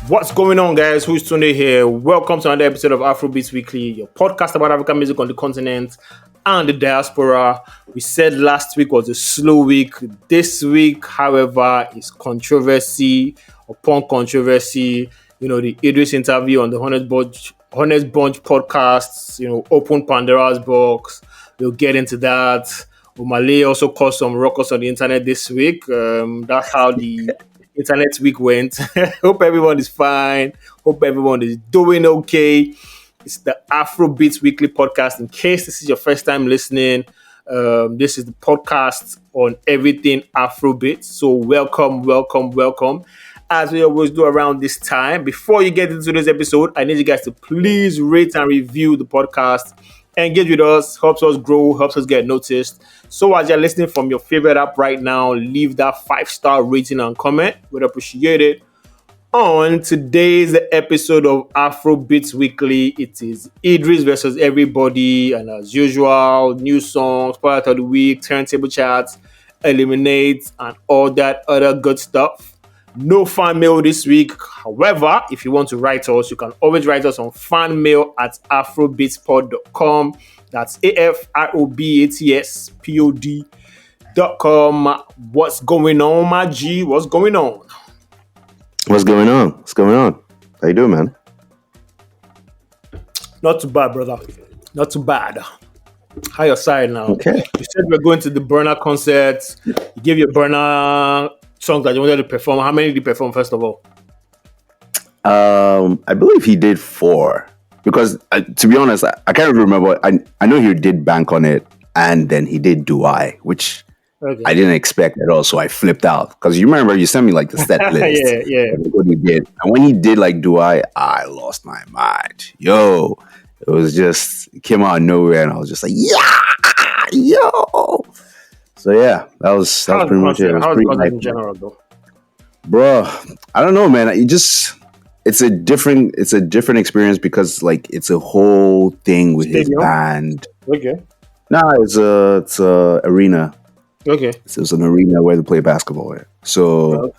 What's going on, guys? Who's Tunde here? Welcome to another episode of Afrobeats Weekly, your podcast about African music on the continent and the diaspora. We said last week was a slow week. This week, however, is controversy upon controversy. You know, the Eedris interview on the Honest Bunch podcasts, open Pandora's box. We'll get into that. Omah Lay also caused some ruckus on the internet this week. That's how the internet week went. Hope everyone is fine. Hope everyone is doing okay. It's the Afrobeats Weekly podcast. In case this is your first time listening, this is the podcast on everything Afrobeats. So welcome. As we always do around this time, before you get into this episode, I need you guys to please rate and review the podcast. Engage with us, helps us grow, helps us get noticed. So as you're listening from your favorite app right now, leave that 5-star rating and comment. We'd appreciate it. On today's episode of Afrobeats Weekly, it is Eedris versus everybody. And as usual, new songs, part of the week, turntable chats, eliminate, and all that other good stuff. No fan mail this week. However, if you want to write us, you can always write us on fanmail@afrobeatspod.com. That's AFROBATSPOD.com. What's going on, my G? What's going on? What's going on? How you doing, man? Not too bad, brother. Not too bad. How your side now? Okay. You said we're going to the Burna concert. You gave your Burna songs that you wanted to perform. How many did you perform, first of all? I believe he did 4. Because, to be honest, I can't remember. I know he did Bank on It, and then he did Do I, which I didn't expect at all, so I flipped out. Because you remember, you sent me, like, the set list. yeah. What he did. And when he did, like, Do I lost my mind. Yo, it was just, it came out of nowhere, and I was just like, yeah, yo. So yeah, that was pretty much it. How was it in general, though? Bro, I don't know, man. It's a different experience because like it's a whole thing with his band. Okay. Nah, it's a arena. Okay. So it's an arena where they play basketball at. So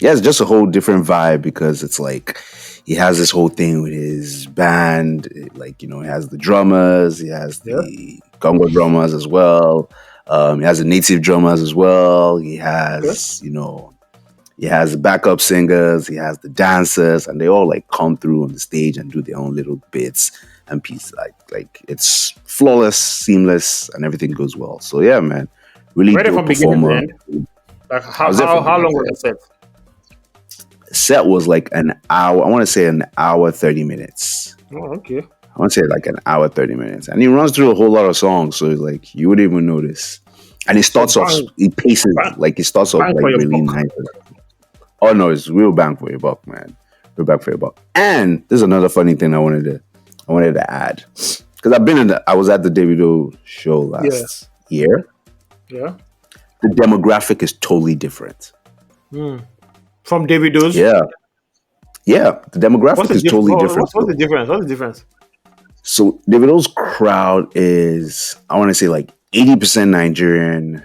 yeah, it's just a whole different vibe because it's like he has this whole thing with his band. Like, he has the drummers, he has the Congo drummers as well. He has the native drummers as well. He has, he has the backup singers, he has the dancers, and they all like come through on the stage and do their own little bits and pieces. Like it's flawless, seamless, and everything goes well. So yeah, man, really good performer. Like how long was the set? Set was like an hour. I want to say an hour 30 minutes. Oh, okay. I want to say like an hour 30 minutes, and he runs through a whole lot of songs, so it's like you wouldn't even notice. And it starts off, he paces like it starts off like really nice. Oh no, it's real bang for your buck, man. Real bang for your buck. And there's another funny thing I wanted to add, because I was at the Davido show last year. Yeah. The demographic is totally different. From Davido's? Yeah. The demographic is totally different. What's the difference? So Davido's crowd is, I want to say like 80% Nigerian,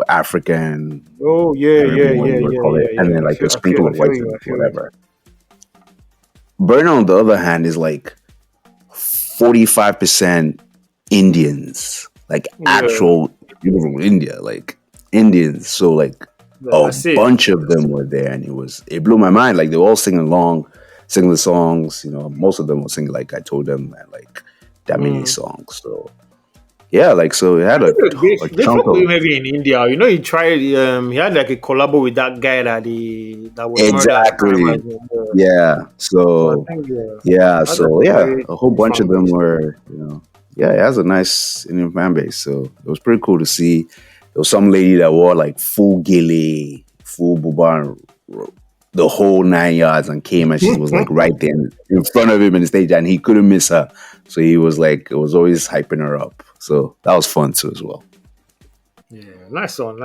African. Oh yeah. And then like a sprinkle of white whatever. Burna, on the other hand, is like 45% Indians, like actual people from India, like Indians. So like bunch of them were there, and it blew my mind. Like they were all singing the songs. Most of them were singing like I Told Them and like that many songs. So yeah, like so it had a chunk of maybe in India. He tried. He had like a collabo with that guy that was exactly. Yeah. So a whole bunch of them were. It has a nice Indian fan base. So it was pretty cool to see. There was some lady that wore like full gilly, full buba, the whole 9 yards, and came, and she was like right there in front of him in the stage, and he couldn't miss her. So he was like, it was always hyping her up. So that was fun too as well. Yeah, nice one.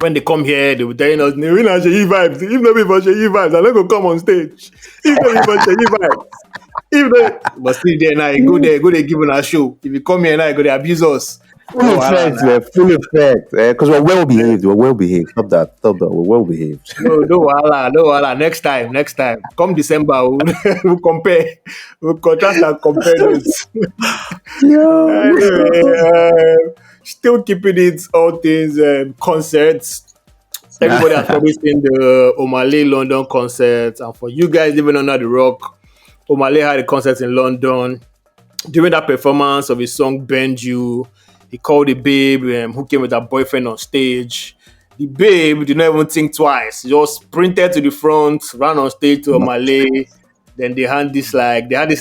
When they come here, they will tell us, "We not Sheyi vibes. If not be for Sheyi vibes, I'm not gonna come on stage. If not be for Sheyi vibes, but still there now, go there, give us a show. If you come here now, go there abuse us. Full effect, man. Full effect. Because we're well behaved. We're well behaved. Stop that. Stop that. We're well behaved. No, wala, no, wala. Next time. Come December, we'll compare. We'll contrast and compare notes. Anyway, still keeping it all things concerts. Everybody has probably seen the Omah Lay London concert, and for you guys living under the rock, Omah Lay had a concert in London. During that performance of his song "Bend You," he called the babe who came with her boyfriend on stage. The babe did not even think twice; he just sprinted to the front, ran on stage to Omah Lay. Then they had this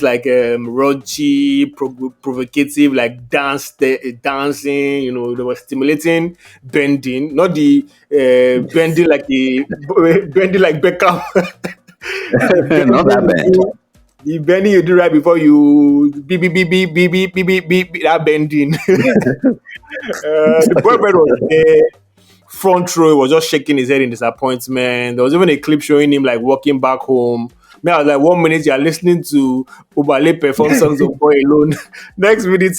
raunchy, provocative dancing. You know, they were stimulating bending, not the bending like bending like Beckham. Not that bad. The bending you do right before you beep that bending. The boyfriend was there, front row, he was just shaking his head in disappointment. There was even a clip showing him like walking back home. Man, I was like, 1 minute you're listening to Omah Lay perform songs of Boy Alone. Next minute,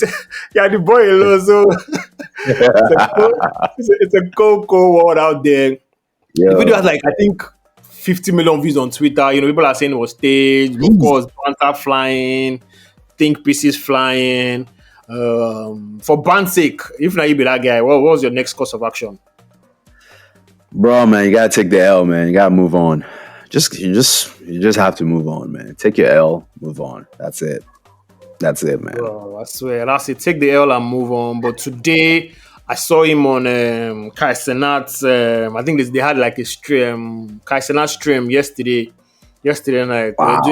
yeah, the Boy Alone. So it's a cold world out there. Yeah. The video has like, I think, 50 million views on Twitter. You know, people are saying it was staged. Of course, banter flying, think pieces flying. For band's sake, if not you be that guy, what was your next course of action? Bro, man, you gotta take the L, man. You gotta move on. You just have to move on, man. Take your L, move on. That's it, man. Bro, I swear, that's it. Take the L and move on. But today, I saw him on Kai Cenat's. I think they had like a stream, Kai Cenat stream yesterday night. Wow.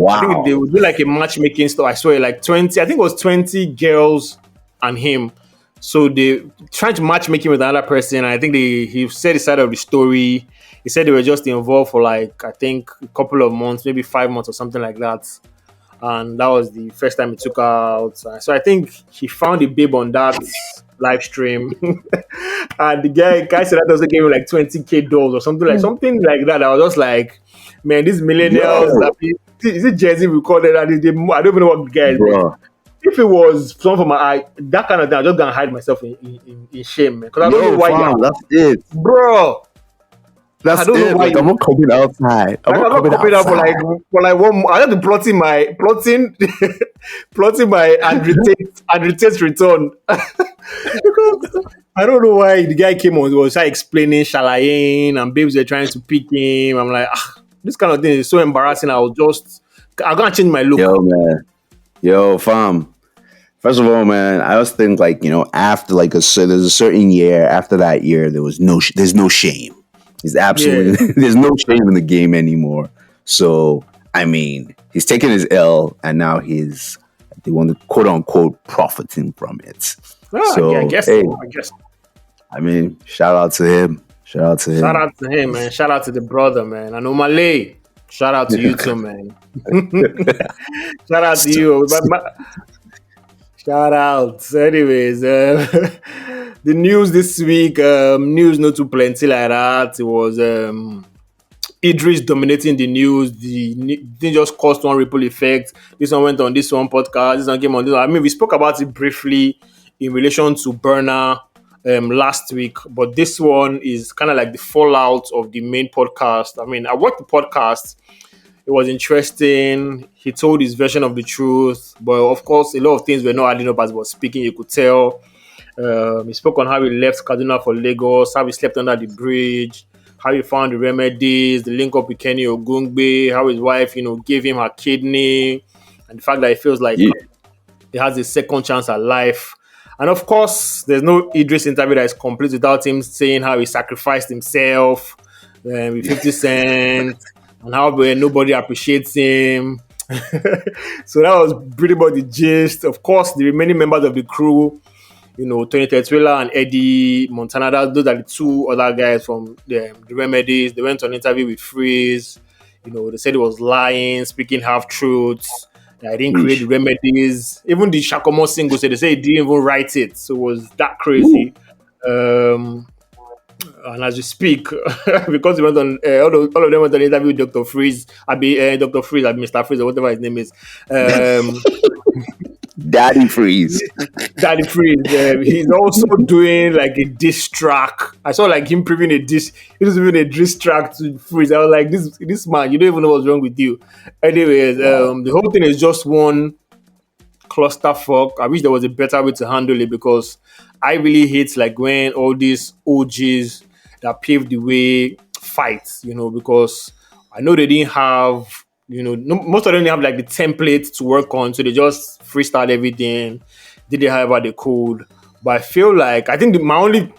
I think they would do like a matchmaking stuff. I saw like 20. I think it was 20 girls and him. So they tried to matchmake him with another person. And I think he said his side of the story. He said they were just involved for like, I think, a couple of months, maybe 5 months or something like that. And that was the first time he took her out. So I think he found a babe on that live stream. And the guy said that also gave him like $20,000 or something like that. I was just like, man, these millennials, is it Jersey recorded? I don't even know what the guy is doing. If it was someone from my eye, that kind of thing, I'm just gonna hide myself in shame, man. Because I don't know why. That's it, bro. That's it. Like, I'm not coming outside. I'm not coming out for like 1 month. I have to plotting my Andrew Tate's return. Because I don't know why the guy came on. He was like explaining Shalayin and babes were trying to pick him. I'm like, this kind of thing is so embarrassing. I'm gonna change my look. Yo, man. Yo, fam. First of all, man, I always think like, you know, after like there's a certain year, after that year, there's no shame. There's absolutely there's no shame in the game anymore. So I mean, he's taking his L, and now they want to quote unquote profiting from it. So I guess. I mean, shout out to him. Shout out to him, man. Shout out to the brother, man. And Omah Lay, shout out to you too, man. Shout out to you. Shout out. Anyways, the news this week, news not too plenty like that. It was Eedris dominating the news. The thing just caused one ripple effect. This one went on this one podcast. This one came on this one. I mean, we spoke about it briefly in relation to Burna last week, but this one is kind of like the fallout of the main podcast. I mean, I watched the podcast. It was interesting. He told his version of the truth, but of course, a lot of things were not adding up as he was speaking. You could tell. He spoke on how he left Kaduna for Lagos, how he slept under the bridge, how he found the remedies, the link up with Kenny Ogungbe, how his wife, gave him her kidney, and the fact that he feels like he has a second chance at life. And of course, there's no Eedris interview that is complete without him saying how he sacrificed himself with 50 Cent and how nobody appreciates him. So that was pretty much the gist. Of course, the remaining members of the crew, Tetuila and Eddy, Montana, those are the two other guys from the Remedies. They went on an interview with Freeze. They said he was lying, speaking half-truths. I didn't create the Remedies. Even the Shakomo single, they say he didn't even write it. So it was that crazy. And as we speak, because he went on, all of them went on an interview with Dr. Freeze, Mr. Freeze, or whatever his name is. Daddy Freeze. Daddy Freeze. He's also doing like a diss track. I saw like him previewing a diss. He was doing a diss track to Freeze. I was like, this man, you don't even know what's wrong with you. Anyways, the whole thing is just one clusterfuck. I wish there was a better way to handle it because I really hate like when all these OGs that paved the way fight, because I know they didn't have, most of them didn't have like the template to work on, so they just freestyle everything, did it however they could. But I feel like, I think my only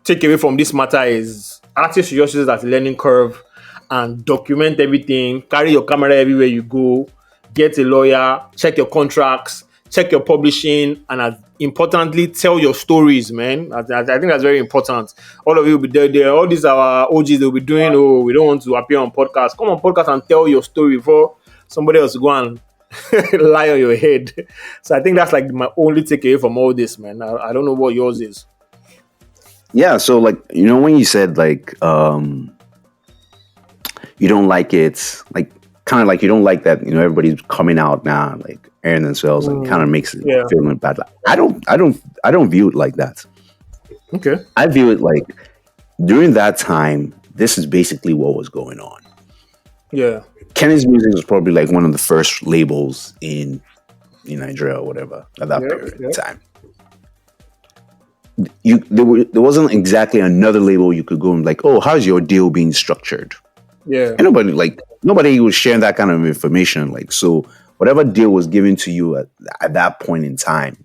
takeaway from this matter is artists should just use that learning curve and document everything, carry your camera everywhere you go, get a lawyer, check your contracts, check your publishing, and as importantly, tell your stories, man. I think that's very important. All of you will be there. All these our OGs they'll be doing, we don't want to appear on podcast. Come on podcast and tell your story before somebody else go and lie on your head. So I think that's like my only takeaway from all this, man. I don't know what yours is. Yeah, so like, when you said like you don't like it, like kind of like you don't like that, everybody's coming out now, like airing themselves, and kind of makes it feeling bad. I don't view it like that. Okay. I view it like during that time, this is basically what was going on. Yeah. Kenny's Music was probably like one of the first labels in Nigeria or whatever at that period of time. There wasn't exactly another label you could go and like, oh, how's your deal being structured? Yeah. And nobody was sharing that kind of information. Like, so whatever deal was given to you at that point in time,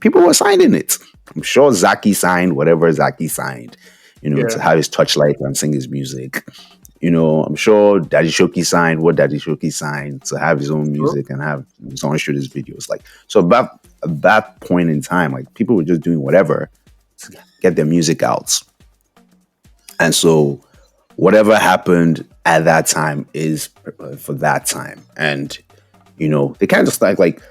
people were signing it. I'm sure Zaki signed whatever Zaki signed, to have his touchlight and sing his music. I'm sure Daddy Shoki signed what Daddy Shoki signed to have his own music and have someone shoot his videos. Like, so about at that point in time, like people were just doing whatever to get their music out. And so whatever happened at that time is for that time. And, they kind of start like,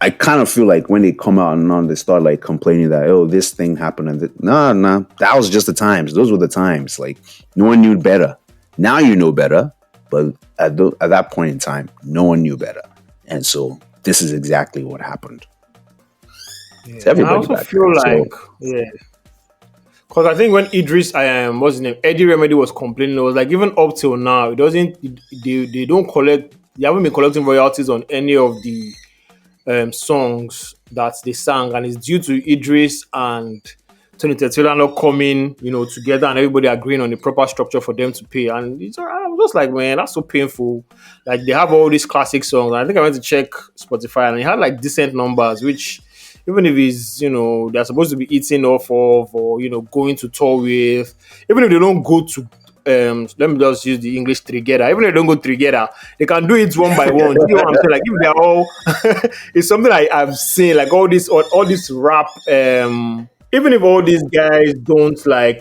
I kind of feel like when they come out and they start like complaining that, oh, this thing happened. And no, that was just the times. Those were the times. Like no one knew better. Now you know better. But at that point in time, no one knew better. And so this is exactly what happened. Yeah. I also feel like, because I think when Eedris, what's his name, Eddie Remedy was complaining, it was like even up till now, they don't collect, they haven't been collecting royalties on any of the songs that they sang, and it's due to Eedris and Tetuila not coming, together and everybody agreeing on the proper structure for them to pay. And I was just like, man, that's so painful. Like they have all these classic songs. I think I went to check Spotify and it had like decent numbers, which even if it's, they're supposed to be eating off of or, going to tour with, even if they don't go to, let me just use the English together. Even if they don't go together, they can do it one by one. You know what I'm saying? Like if they're all, it's something I've seen, like all this rap, even if all these guys don't like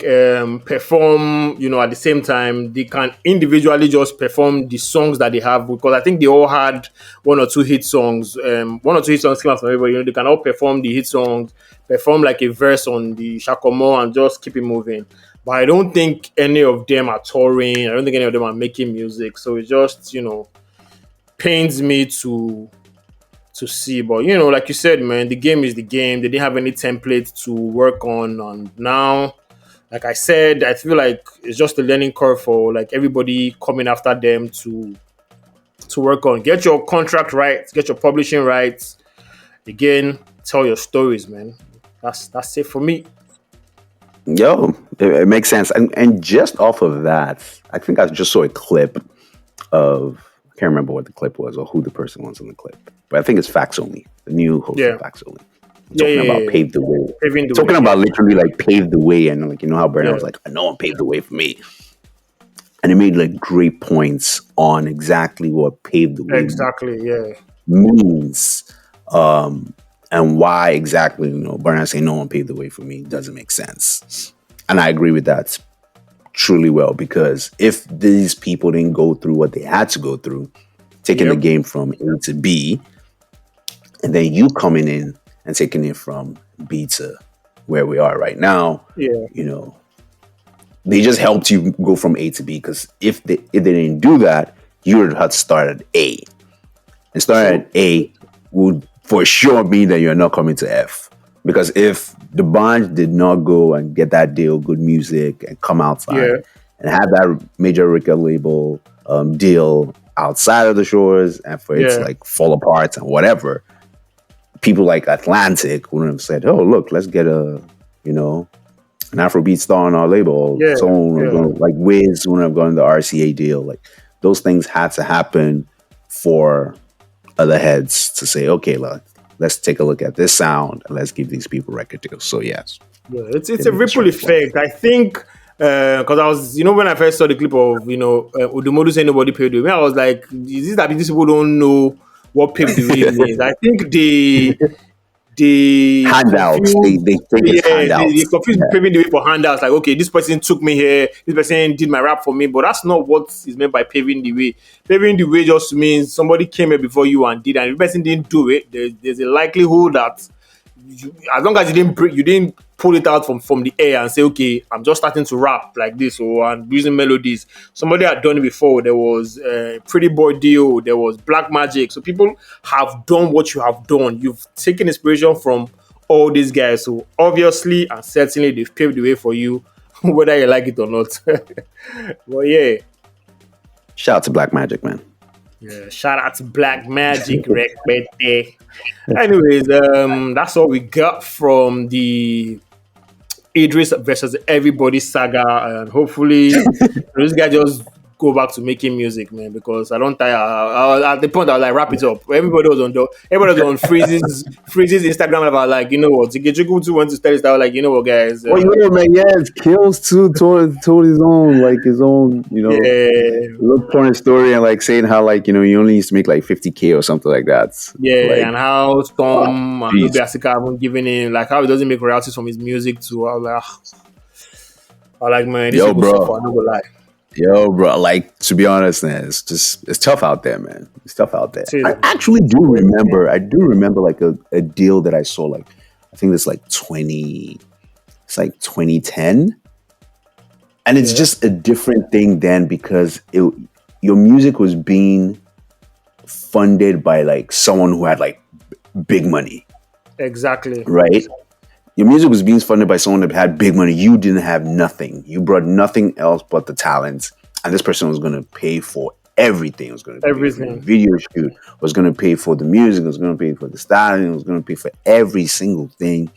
perform, at the same time, they can individually just perform the songs that they have, because I think they all had one or two hit songs. One or two hit songs came out from everybody. They can all perform the hit songs, perform like a verse on the Shakomo and just keep it moving. But I don't think any of them are touring. I don't think any of them are making music. So it just, pains me to see. But, like you said, man, the game is the game. They didn't have any template to work on. And now, like I said, I feel like it's just a learning curve for like everybody coming after them to work on. Get your contract right. Get your publishing right. Again, tell your stories, man. That's it for me. Yo, it makes sense. And just off of that, I think I just saw a clip of, I can't remember what the clip was or who the person was in the clip, but I think it's Facts Only, the new host of Facts Only. Talking about paved the way. Talking about literally like paved the way, and like, how Burna was like, no one paved the way for me. And it made like great points on exactly what paved the way means. And why exactly, Burna saying no one paved the way for me doesn't make sense. And I agree with that truly well, because if these people didn't go through what they had to go through, taking the game from A to B, and then you coming in and taking it from B to where we are right now, they just helped you go from A to B, because if they didn't do that, you would have to start at A. And start at A would for sure mean that you're not coming to F. Because if the band did not go and get that deal, good music, and come outside Yeah. and have that major record label deal outside of the shores, and for it to Yeah. like fall apart and whatever, people like Atlantic wouldn't have said, "Oh, look, let's get a an Afrobeat star on our label." Yeah. Someone would have Yeah. gone, like Wiz wouldn't have gotten the RCA deal. Like those things had to happen for other heads to say, "Okay, let's take a look at this sound and let's give these people record deals." So yes, Yeah, it's a ripple effect. I think because I was, when I first saw the clip of Udumodu saying nobody paved the way, I was like, is this that these people don't know what paved the way means? I think they handouts. confuse, They think it's they handouts. confuse paving the way for handouts. Like, okay, this person took me here, this person did my rap for me, but that's not what is meant by paving the way. Paving the way just means somebody came here before you and did, and if the person didn't do it, there's a likelihood that as long as you didn't pull it out from the air and say, okay, I'm just starting to rap like this, or I'm using melodies. Somebody had done it before. There was Pretty Boy Dio, there was Black Magic. So people have done what you have done. You've taken inspiration from all these guys. So obviously and certainly they've paved the way for you, whether you like it or not. But yeah. Shout out to Black Magic, man. Yeah, shout out to Black Magic, Rekbete. Anyways, that's all we got from the Eedris versus Everybody saga, and hopefully this guy just go back to making music, man. Because I don't tire. At the point I was like, wrap it up. Everybody was on Freeze's Instagram. I was like, you know what? Ikechukwu went to study. I was like, you know what, guys? Man, yes, Kills too told his own little porn story, and like saying how like he only used to make like 50K or something like that. Yeah, like, and how Tom and jeez. Nubi Asika haven't given him, like how he doesn't make royalties from his music too. I was like, man, this Yo, people bro. suffer, I'm not gonna lie. Yo, bro, like to be honest, man, it's tough out there, man. It's tough out there. Seriously. I actually do remember. I do remember like a deal that I saw. Like I think it's like 2010, and it's just a different thing then because your music was being funded by like someone who had like big money. Exactly. Right. Your music was being funded by someone that had big money. You didn't have nothing. You brought nothing else but the talent. And this person was going to pay for everything. It was going to pay for the video shoot. Was going to pay for the music. Was going to pay for the styling. Was going to pay for every single thing.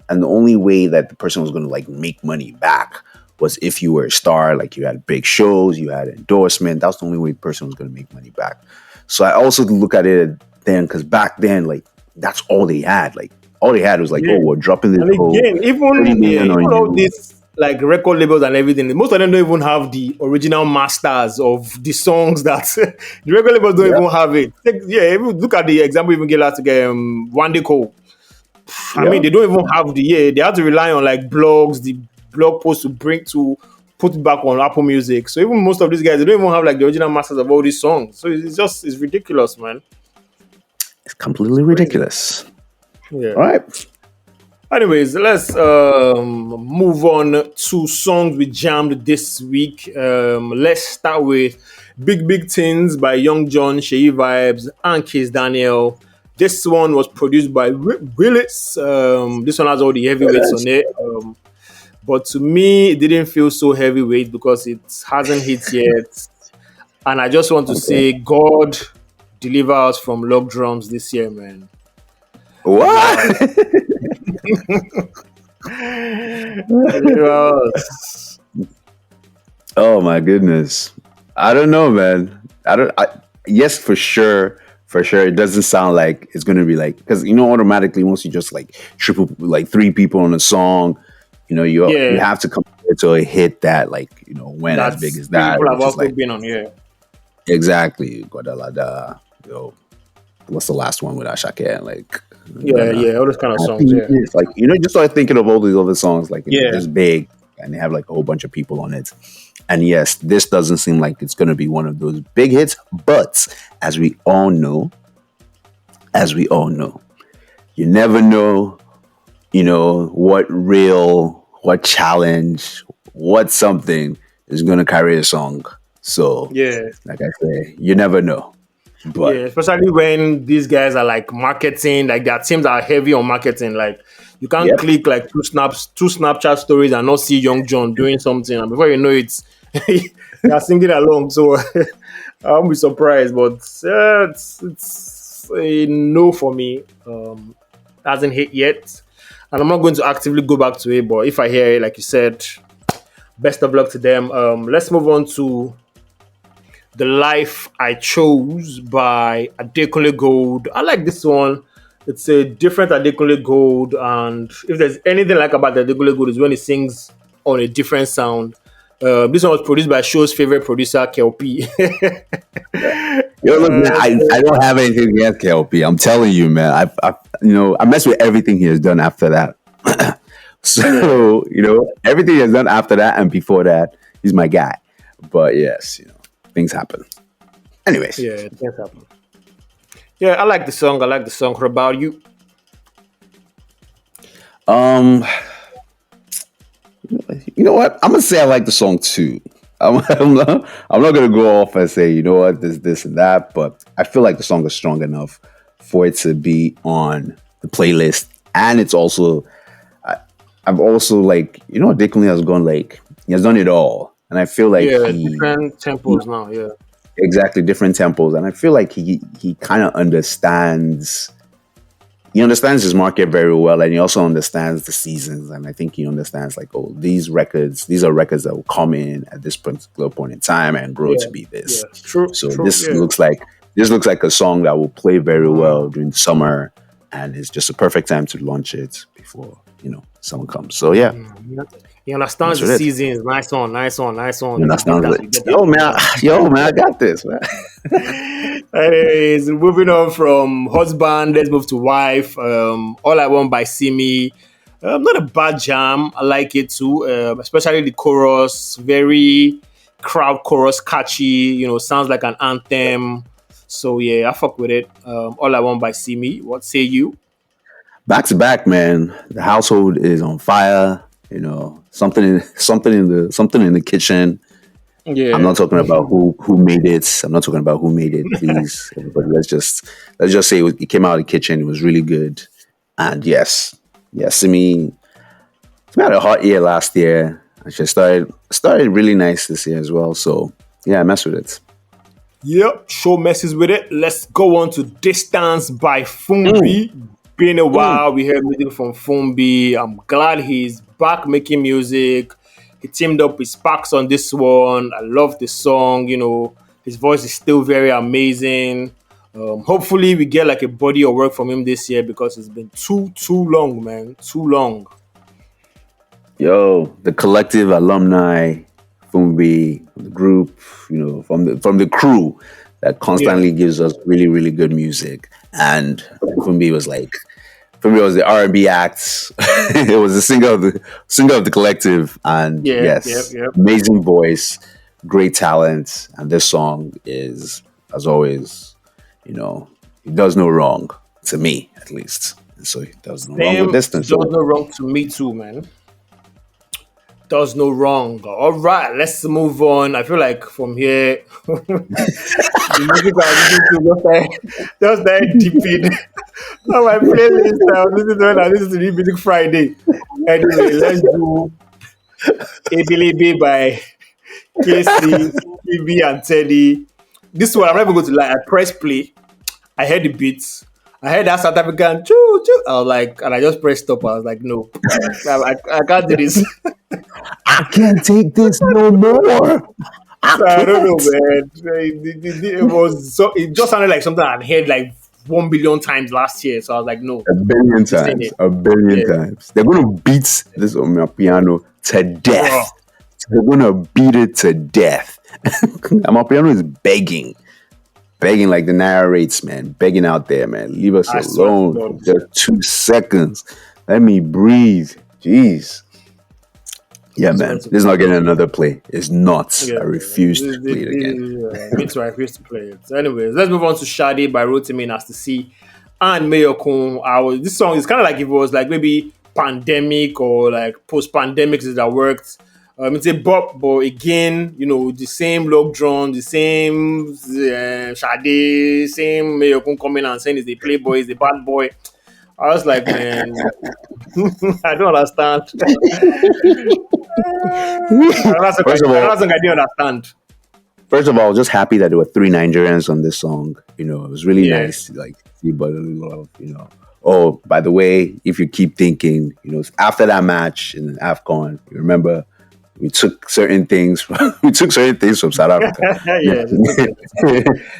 And the only way that the person was going to like make money back was if you were a star, like you had big shows, you had endorsement. That's the only way the person was going to make money back. So I also look at it then because back then, like that's all they had. Like all they had was like, oh, we're dropping this. And again, even all these like record labels and everything, most of them don't even have the original masters of the songs that the record labels don't even have it. Look at the example even get last again, One Day Cole. I mean, they don't even have they have to rely on like blogs, the blog posts to put it back on Apple Music. So even most of these guys, they don't even have like the original masters of all these songs. So it's ridiculous, man. It's completely ridiculous. Yeah. All right. Anyways, let's move on to songs we jammed this week. Let's start with Big Things by Young John, Sheyi Vibes, and Kiss Daniel. This one was produced by Willis. This one has all the heavyweights on it. But to me, it didn't feel so heavyweight because it hasn't hit yet. And I just want to say, God deliver us from log drums this year, man. What? Oh my goodness. I don't know, man. Yes, for sure. For sure. It doesn't sound like it's going to be like, because, automatically once you just like triple, like 3 people on a song, you have to compare to a hit that like, went as big as that. People have also been on here. Exactly. Guadalada. What's the last one with Ashake? Like, all those kind of songs. Yeah. It's like, just start thinking of all these other songs, like, this big, and they have like a whole bunch of people on it. And yes, this doesn't seem like it's going to be one of those big hits, but as we all know, you never know, what challenge, what something is going to carry a song. So, like I say, you never know. But Yeah, especially when these guys are like marketing, like their teams are heavy on marketing. Like you can't yep, click like two Snapchat stories and not see Young John doing something, and before you know it, they are singing along. So I won't be surprised, but it's a no for me. Hasn't hit yet, and I'm not going to actively go back to it. But if I hear it, like you said, best of luck to them. Let's move on to The Life I Chose by Adekunle Gold. I like this one. It's a different Adekunle Gold, and if there's anything like about the Adekunle Gold is when he sings on a different sound. This one was produced by show's favorite producer, KLP. yo, look, man, I don't have anything against KLP. I'm telling you, man. I mess with everything he has done after that. So everything he has done after that and before that, he's my guy. But yes, things happen. Anyways, Yeah, things happen. Yeah, I like the song. What about you? um, you know what? I'm gonna say I like the song too. I'm not gonna go off and say this and that, but I feel like the song is strong enough for it to be on the playlist, and it's also I've also Dickley has gone he has done it all, and I feel like Yeah, he different tempos now. Yeah. exactly different tempos, and I feel like he kind of understands. He understands his market very well, and he also understands the seasons. And I think he understands these are records that will come in at this particular point in time and grow to Yeah, be yeah, this. true, So true, this yeah. looks like a song that will play very well during the summer, and it's just a perfect time to launch it before summer comes. So yeah, He understands that's the what it. seasons. Nice one. You You get understand? that. Like, yo man, I got this, man. Anyways, moving on from husband, let's move to wife. All I Want by Simi. Not a bad jam. I like it too. Especially the chorus, very crowd chorus, catchy. Sounds like an anthem. So yeah, I fuck with it. All I Want by Simi. What say you? Back to back, man. The household is on fire. Something in the kitchen. I'm Yeah. not talking about who made it. I'm not talking about who made it, please. But let's just say it came out of the kitchen. It was really good. And yes, Simi had a hot year last year. And she started really nice this year as well. So yeah, I mess with it. Yep, show messes with it. Let's go on to Distance by Mm, Fumbi. Been a mm. while. We heard music from Fumbi. I'm glad he's back making music. He teamed up with Sparks on this one. I love the song. His voice is still very amazing. Hopefully, we get like a body of work from him this year because it's been too long, man. Too long. Yo, the collective alumni, Fumbi, the group, from the crew that Yeah, constantly gives us really, really good music. And Fumbi was the R&B act. It was the singer of the collective, and yeah, yep, yes, yep. amazing voice, great talent, and this song is, as always, it does no wrong to me, at least. And so it does no wrong with Same distance. does no wrong to me too, man. Does no wrong. All right, let's move on. I feel like from here, the music I was listening to just that deep in on my playlist. I was listening to when I listened to the Music Friday. Anyway, let's do Abiliby by KC, TB, and Teddy. This one, I'm never going to lie. I pressed play. I heard the beats. I heard that South African choo choo. I was like, and I just pressed stop. I was like, no, I can't do this. I can't take this no more. I So I don't know, can't. man. It was so. It just sounded like something I'd heard like 1 billion times last year. So I was like, no, A billion this ain't times. it. A billion Yeah, times. They're gonna beat this on my piano to bro. death. They're gonna beat it to death. And my piano is begging. Begging like the narrates, man. Begging out there, man. Leave us I swear to alone for God. just 2 seconds. Let me breathe. Jeez. Yeah, I swear man. to This is not God. getting another play. It's not. Yeah, I refuse to play it again. me too. I refuse to play it. So anyways, let's move on to Shadi by Rotimi Nasty and Mayor Kun. This song is kind of like if it was like maybe pandemic or like post pandemic that worked. It's a bop, but again, the same log drum, the same Sade, same Mayokun coming and saying he's the playboy, he's the bad boy. I was like, man, I don't understand. First of all, I didn't understand. First of all, just happy that there were three Nigerians on this song. It was really Yeah. nice to like see brotherly love. Oh, by the way, if you keep thinking, after that match in AFCON, you remember we took certain things from South Africa. Yeah.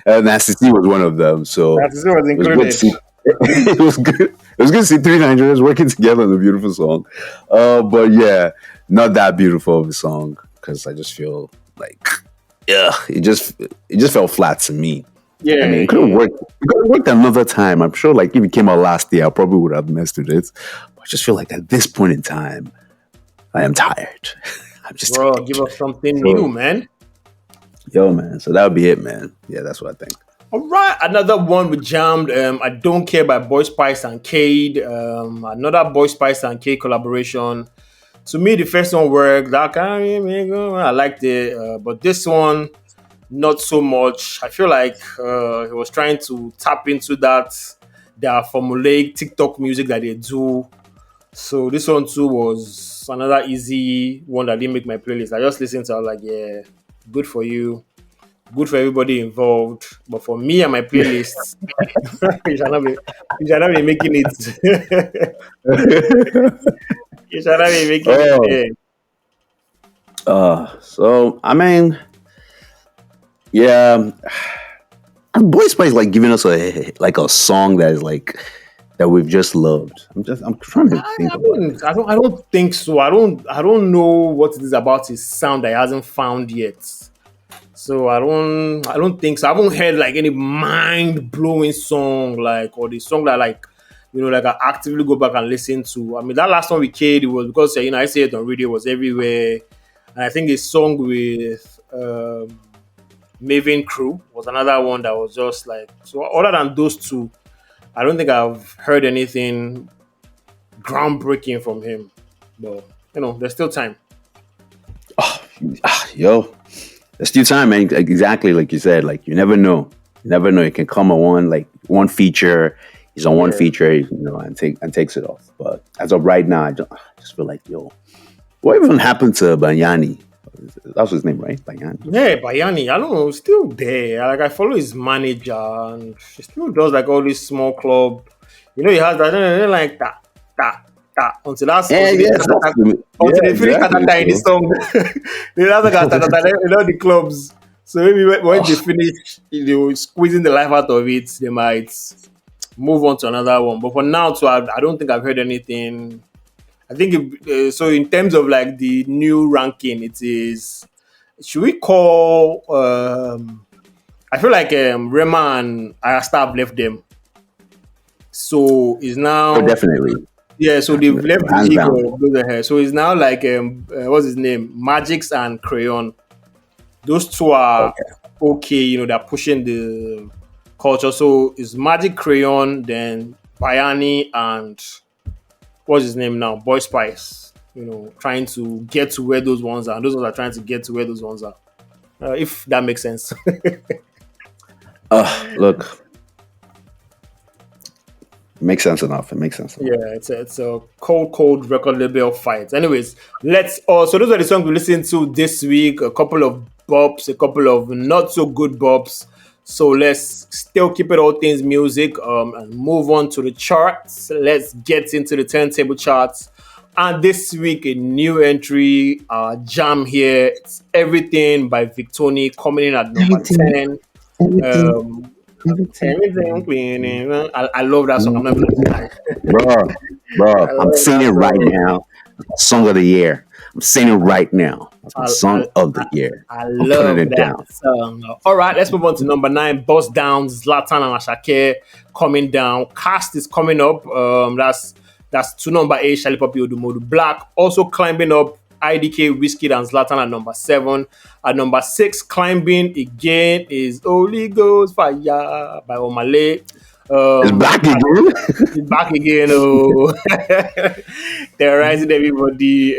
And Nasty C was one of them. So That was it was good to included. see. It was good. It was good to see three Nigerians working together on a beautiful song. But yeah, not that beautiful of a song because I just feel like, yeah, it just felt flat to me. Yeah. I mean, it could have worked. It could have worked another time. I'm sure, like if it came out last year, I probably would have messed with it. But I just feel like at this point in time, I am tired. I'm just Bro, tired. give us something new, man. Yo, man. So that would be it, man. Yeah, that's what I think. All right, another one we jammed. I Don't Care by Boy Spice and Cade. Another Boy Spice and Cade collaboration. To me, the first one worked. I liked it, but this one, not so much. I feel like he was trying to tap into their formulaic TikTok music that they do. So this one too was another easy one that didn't make my playlist. I just listened to it, I was like, yeah, good for you. Good for everybody involved. But for me and my playlists, you shall not be making it. You shall not be making it. So I mean, yeah, Boy Spice like giving us a song that is like that we've just loved. I'm trying to think about it. I don't think so. I don't know what it is about his sound that he hasn't found yet. So I don't think so. I haven't heard like any mind blowing song or the song that I actively go back and listen to. I mean that last one we Kid, it was because I see it on radio, it was everywhere. And I think his song with Maven Crew was another one that was just like, so other than those two, I don't think I've heard anything groundbreaking from him. But there's still time. Yo, there's still time, man. Exactly like you said. Like you never know. You never know. It can come on one feature. He's on one feature, and takes it off. But as of right now, I just feel like, yo, what even happened to Banyani? That's his name, right? Banyani. Yeah, Bayani. I don't know. Still there. Like I follow his manager, and he still does like all this small club. He has that like that until that's until they finish that in the song. They have the clubs. So maybe when they finish, squeezing the life out of it, they might move on to another one. But for now, too, I don't think I've heard anything. I think so. In terms of like the new ranking, it is. Should we call? I feel like Rema and Ayasta have left them. So it's now definitely. Yeah, so they've left the ego goes ahead. So it's now like what's his name? Magix and Crayon. Those two are okay. They're pushing the culture. So it's Magic Crayon, then Bayani and what's his name now? Boy Spice. Trying to get to where those ones are. And those ones are trying to get to where those ones are. If that makes sense. Look. It makes sense enough. Yeah, it's a cold record label fight. Anyways, so those are the songs we listened to this week. A couple of bops, a couple of not so good bops. So let's still keep it all things music and move on to the charts. Let's get into the turntable charts. And this week, a new entry, jam here. It's Everything by Victoni coming in at number 10. I love that song. I'm not gonna lie. Bro, I'm singing it right now. Song of the year. I'm singing it right now. That's my song of the year. I'm love that song. All right, let's move on to number 9. Bust Down, Zlatan and Ashake coming down. Cast is coming up. That's to number 8. Shali Poppy Odumodu Black also climbing up. IDK, Whiskey and Zlatan at number 7. At number 6, climbing again is Holy Ghost Fire by Omah Lay. It's back again. He's back again. Oh, terrorizing everybody.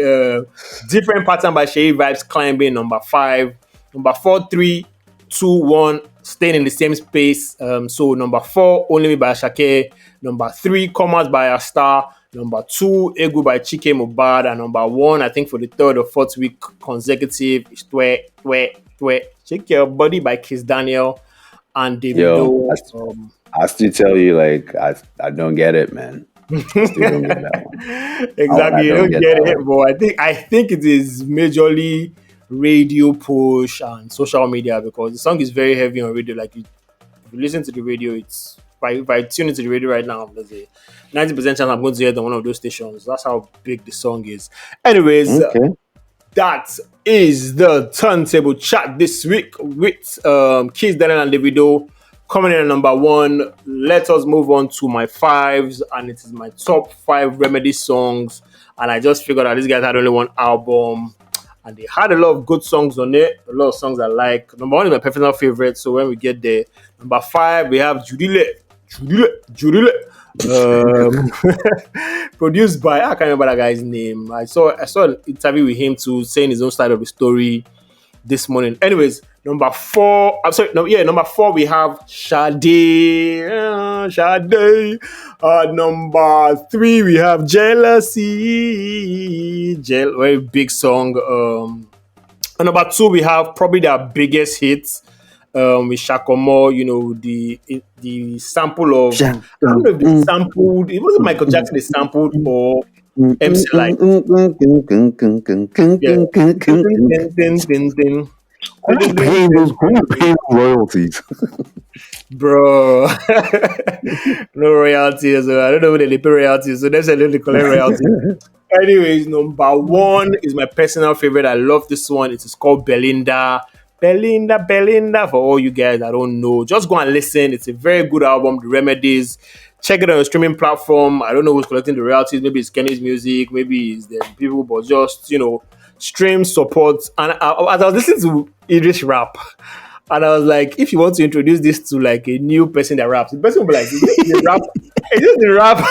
Different pattern by Shay Vibes climbing number 5. Number 4, 3, 2, 1, staying in the same space. So number 4, Only Me by Ashake. Number 3, Commas by A Star. Number 2, Egu by Chike Mubad. And number 1, I think for the 3rd or 4th week consecutive, is Twe. Shake Your Body by Kiss Daniel and Davido. I still tell you, like, I don't get it, man. I still don't get that one. Exactly, you don't get it, but I think it is majorly radio push and social media, because the song is very heavy on radio. Like, if you listen to the radio, it's if I tune into the radio right now, there's a 90% chance I'm going to hear it on one of those stations. That's how big the song is. Anyways, that is the turntable chat this week with Kiss Daniel and Davido coming in at number 1. Let us move on to my 5s, and it is my top 5 Remedies songs. And I just figured out these guys had only one album, and they had a lot of good songs on it. A lot of songs I like. Number 1 is my personal favorite. So when we get there, number 5 we have Judile. Produced by, I can't remember that guy's name. I saw an interview with him too, saying his own side of the story this morning. Anyways, number 4 we have Sade. Number 3 we have Jealousy. Very big song. And number 2 we have probably their biggest hits. With Shakomo, the sample of, I don't know if they sampled, it wasn't Michael Jackson they sampled, or MC Light. Who's paying royalties? Bro. No royalties. I don't know whether they pay royalties, so that's a little collect royalties. Anyways, number 1 is my personal favorite. I love this one. It is called Belinda. For all you guys that don't know, just go and listen. It's a very good album, The Remedies. Check it on a streaming platform. I don't know who's collecting the royalties. Maybe it's Kenny's Music, maybe it's the people, but just, stream support. And as I was listening to Eedris rap, and I was like, if you want to introduce this to like a new person that raps, the person will be like, is this the rap?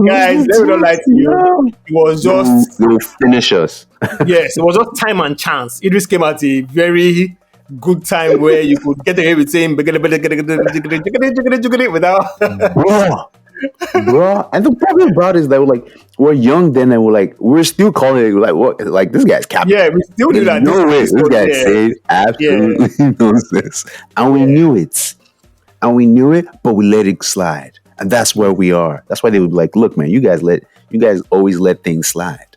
Guys, let me not lie to you. It was just they will finish us. Yes, it was just time and chance. Idris came at a very good time where you could get away with saying without bro. And the problem about it is that we're young then, and we're still calling it what, like, this guy's capital. Yeah, we still do that. No way, this guy says absolutely nonsense, and we knew it. But we let it slide. And that's where we are. That's why they would look, man, you guys always let things slide.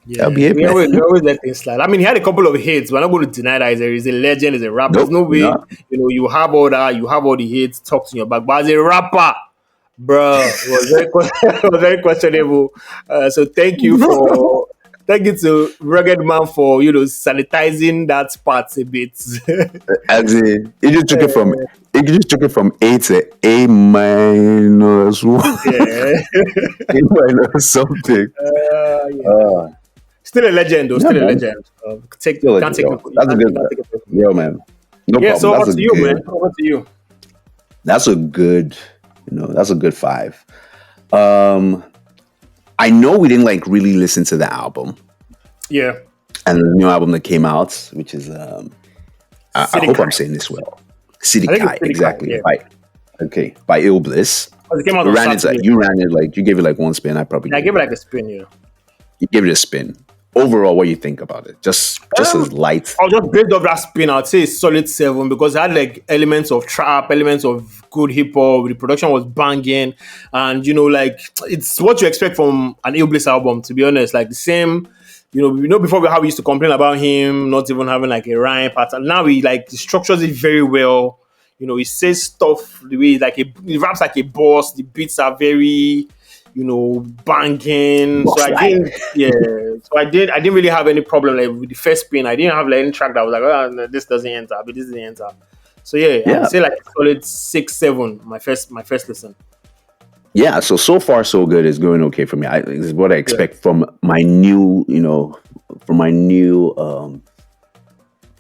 Yeah, that'll be it, man. We always let things slide. I mean, he had a couple of hits. We're not going to deny that he's a legend, he's a rapper. There's no way, you have all that, you have all the hits, talks in your back. But as a rapper, bro, it was very questionable. So thank you to Rugged Man for sanitizing that part a bit. As in, he just took it from A to A minus 1. Yeah. A minus something. Still a legend, though. Still a legend. That's a good. Yo, man. No problem. So over to you, man. Over to you. That's a good. That's a good 5. I know we didn't really listen to the album. Yeah. And the new album that came out, which is I hope I'm saying this well. Sideh Kai, exactly. Yeah. By Ill Bliss. It came out you ran it you gave it one spin. I gave it a spin, yeah. You gave it a spin. Overall, what do you think about it? Just as light. I'll just build up that spin. I'd say it's solid 7 because it had elements of trap, elements of good hip hop. The production was banging, and it's what you expect from an Ill Bliss album. To be honest, the same. Before how we used to complain about him not even having a rhyme pattern. Now he structures it very well. He says stuff the way he raps like a boss. The beats are very banging. So I didn't really have any problem with the first spin. I didn't have any track that was no, this doesn't enter, but this doesn't enter. So I'd say a solid 6-7 my first listen. Yeah, so far so good. It's going okay for me. This is what I expect from my new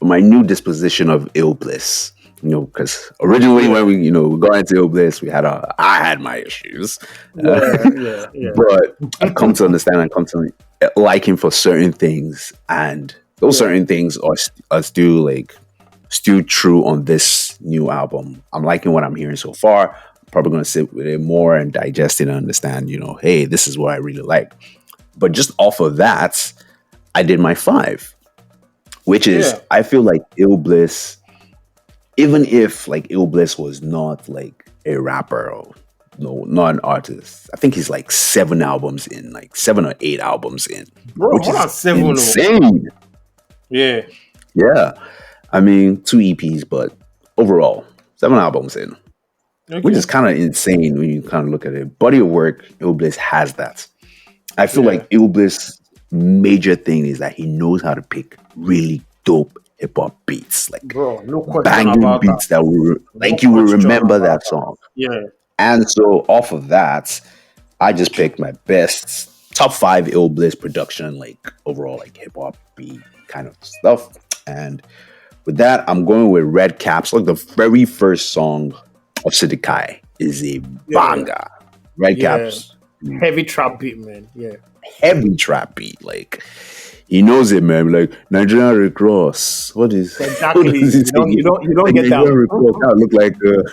my new disposition of Ill Bliss. Because originally when we got into Ill Bliss, I had my issues. Yeah. But I've come to understand and come to like him for certain things, and those certain things are still true on this new album. I'm liking what I'm hearing so far. I'm probably gonna sit with it more and digest it and understand, hey, this is what I really like. But just off of that, I did my 5, which is I feel like Ill Bliss, even if like Ill Bliss was not like a rapper or not an artist, I think he's like 7 albums in, like 7 or 8 albums in, bro. which is 7 insane. Yeah. I mean, 2 EPs, but overall 7 albums in, which is kind of insane when you kind of look at it. Body of work, Ill Bliss has that. I feel like Ill Bliss' major thing is that he knows how to pick really dope hip hop beats, like no question banging about beats that you will remember that song. Yeah. And so off of that, I just picked my best top 5 Ill Bliss production, like overall, like hip hop beat kind of stuff. And with that, I'm going with Red Caps. Like the very first song of Sideh Kai is a banger. Red Caps. Heavy trap beat, man. Yeah. Heavy trap beat. Like, he knows it, man. Like, Nigerian Red Cross. What is exactly? What is you don't get that.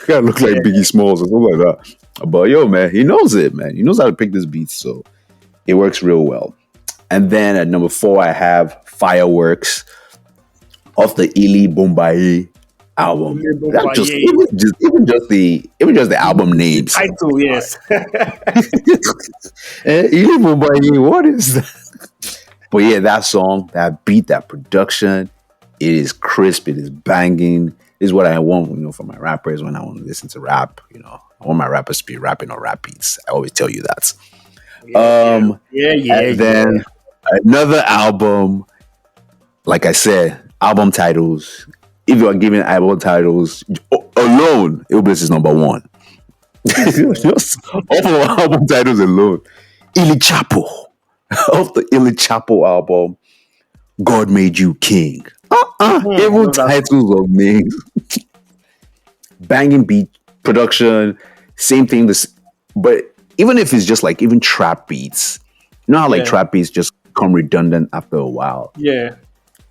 Kind of look like Biggie Smalls or something like that. But yo, man, he knows it, man. He knows how to pick this beat, so it works real well. And then at number 4, I have Fireworks off the Ili Bombaye album. Even just the album names. Title, yes. Ili Bombaye, what is that? But yeah, that song, that beat, that production, it is crisp, it is banging. This is what I want, from my rappers when I want to listen to rap. I want my rappers to be rapping on rap beats. I always tell you that. And then another album, like I said, album titles. If you are giving album titles alone, Ill Bliss is number 1. Just off of album titles alone. Illy Chapo. Off the Illy Chapo album, God Made You King. Even titles of names. Banging beat production, same thing. But even if it's just like even trap beats, how like trap beats just become redundant after a while. Yeah.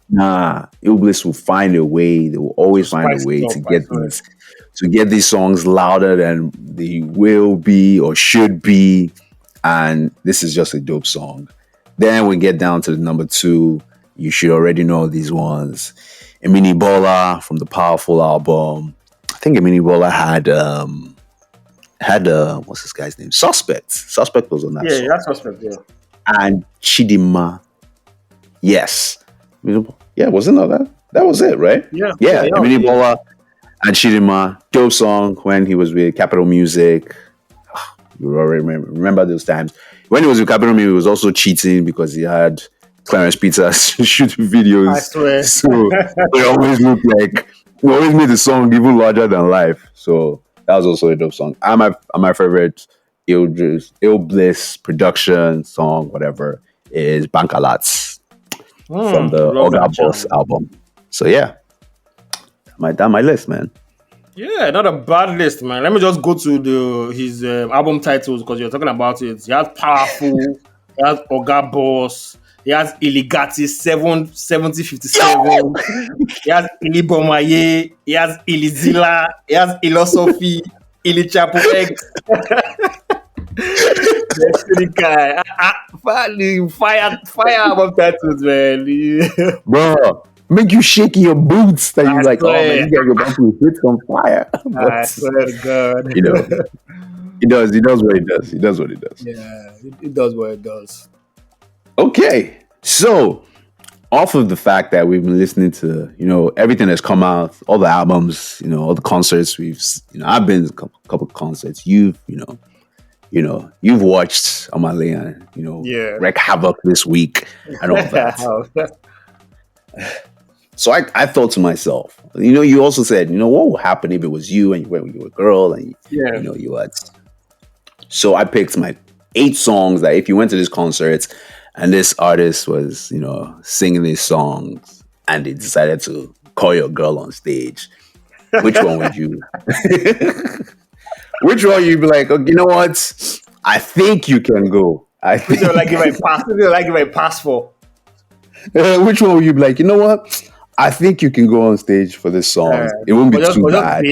Nah, Ill Bliss will find a way. They will always find a way to get these songs louder than they will be or should be. And this is just a dope song. Then we get down to the number 2. You should already know these ones. Emini Bola from the Powerful album. I think Emini Bola had what's this guy's name? Suspect. Suspect was on that song. Yeah, that's Suspect, yeah. And Chidinma. Yes. Yeah, wasn't that? That was it, right? Yeah. Emini Bola and Chidinma. Dope song when he was with Capital Music. You already remember those times. When he was with Capital Music, he was also cheating because he had Clarence Pizza shooting videos. I swear. So it always looked like he always made the song even larger than life. So that was also a dope song. And my favorite Ill Bliss production song, whatever, is Bankalats from the Oga Boss album. So yeah, that's my list, man. Yeah, not a bad list, man. Let me just go to his album titles because you're talking about it. He has Powerful, he has Oga Boss, he has Iligati 7057, he has Ili Bomaye, he has Ilizila, he has Ilosophy, Ili Chapo X. Fire album titles, man. Bro, make you shake your boots that you're like, swear. Oh man, you guys are about to hit some fire. But, I swear to God. He does what he does. He does what he does. Yeah, it does what it does. Okay. So off of the fact that we've been listening to, everything that's come out, all the albums, all the concerts I've been to a couple of concerts. You've watched Omah Lay and, wreak havoc this week and all that. So I thought to myself, you also said, what would happen if it was you and you went with a girl and, you had. So I picked my 8 songs that if you went to this concert and this artist was, singing these songs and they decided to call your girl on stage, which one would you? Which one you'd be like, okay, you know what? I think you can go. I think. Which one like if I pass for? Which one would you be like? You know what? I think you can go on stage for this song. It won't be too bad.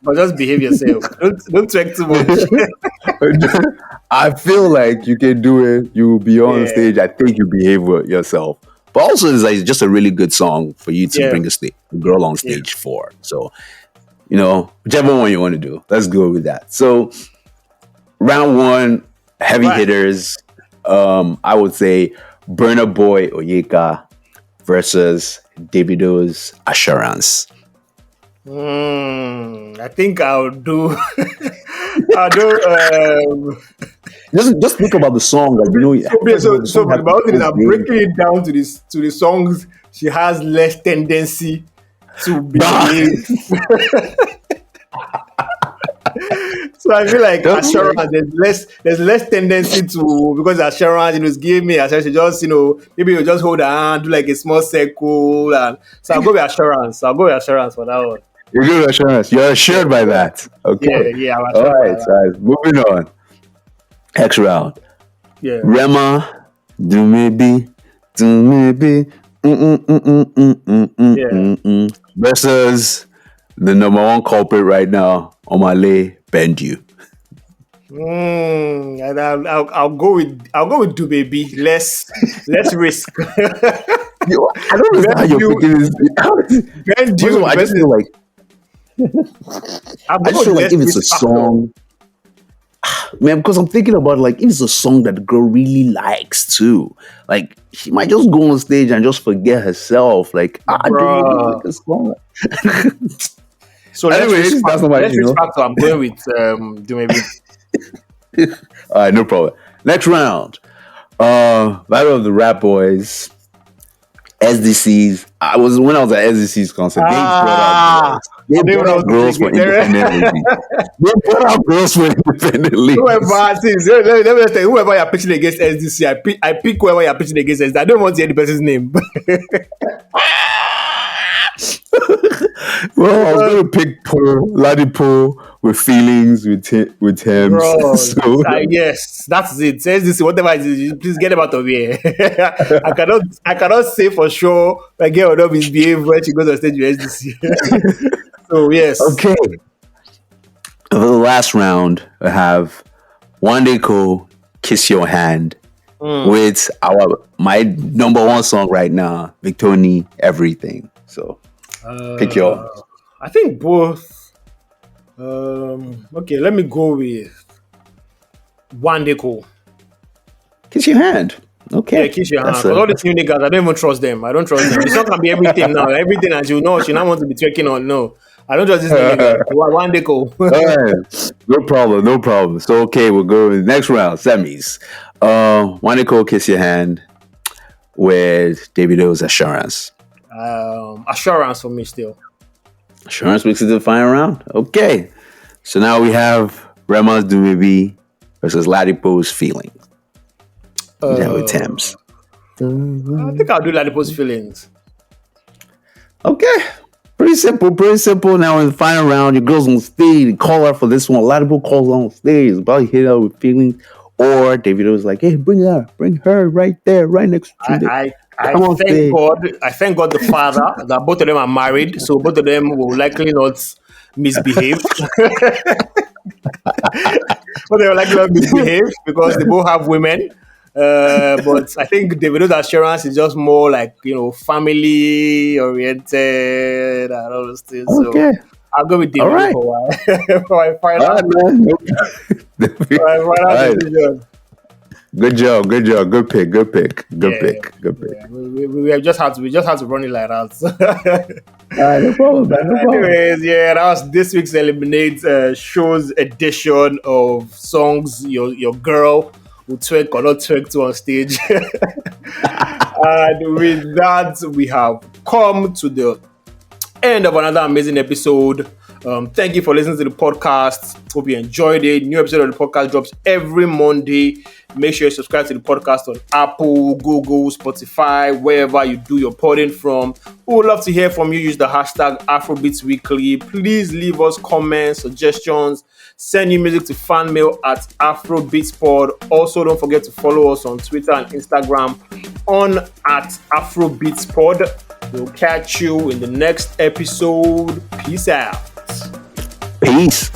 But just behave yourself. Don't talk too much. I feel like you can do it. You will be on stage. I think you behave yourself. But also, it's like just a really good song for you to bring a girl on stage for. So, whichever one you want to do, let's go with that. So, round one, heavy hitters. I would say Burna Boy Oyeka versus Davido's Assurance. I think I'll do. Just think about the song. Like, but I'm breaking it down to the songs. She has less tendency to behave. So I feel like Assurance, there's less tendency to, because Assurance, give me Assurance, maybe you just hold her hand, do like a small circle, and so I'll go with Assurance. For that one. You go with Assurance. You're assured by that. Okay. Yeah. All right. Moving on. Next round. Yeah. Rema, do maybe, versus the number one culprit right now, Omah Lay, Bend You. And I'll go with Do Baby. Less risk. I don't know how you're thinking this. Bend You. I just feel like if it's a song, man, because I'm thinking about like if it's a song that the girl really likes too, like she might just go on stage and just forget herself. Like, I don't really like a song. So let's factor. I'm going with Do Maybe. All right, no problem. Next round, Battle of the Rap Boys. SDCs. When I was at SDC's concert, they brought out girls for independent living. They brought out girls for independent living. Whoever you're pitching against SDC, I pick whoever you're pitching against SDC. I don't want to hear the person's name. Well, I was going to pick Ladipo with feelings with him. Yes, that's it. SDC, whatever it is, please get him out of here. I cannot say for sure my girl will not misbehave when she goes on stage with SDC. So yes. Okay. For the last round, I have Wande Coal, Kiss Your Hand, with my number one song right now, Victoni, Everything. So pick your. I think both. Okay, let me go with Wande Coal. Kiss Your Hand. Okay. Yeah, Kiss Your Hand. For all these new niggas, I don't even trust them. I don't trust them. The song can be everything now. Everything as you know, she now wants to be twerking on. No. I don't trust this nigga. Wande Coal. All right. No problem. So okay, we'll go to the next round, semis. Wande Coal, Kiss Your Hand with Davido's Assurance. Assurance for me still. Assurance makes it to the final round. Okay. So now we have Rema's Do Maybe versus Ladipo's Feelings. With Thames. I think I'll do Ladipo's Feelings. Okay. Pretty simple. Now in the final round, your girl's on stage. You call her for this one. Ladipo calls on stage. It's about to hit her with feelings. Or Davido's like, hey, bring her right there, right next to Tunde. I thank God the father that both of them are married, so both of them will likely not misbehave. But they will likely not misbehave because they both have women. But I think Davido's Assurance is just more like, family oriented and all those things. Okay. So I'll go with Davido for my final. Decision. Good job. Good pick. Yeah. We just had to run it like that. No problem. Anyways, that was this week's Eliminate show's edition of songs your girl will twerk or not twerk to on stage. And with that, we have come to the end of another amazing episode Thank you for listening to the podcast. Hope you enjoyed it. New episode of the podcast drops every Monday. Make sure you subscribe to the podcast on Apple, Google, Spotify, wherever you do your podding from. We would love to hear from you. Use the hashtag Afrobeats Weekly. Please leave us comments, suggestions. Send your music to fanmail at AfrobeatsPod. Also, don't forget to follow us on Twitter and Instagram on at AfrobeatsPod. We'll catch you in the next episode. Peace out. Peace.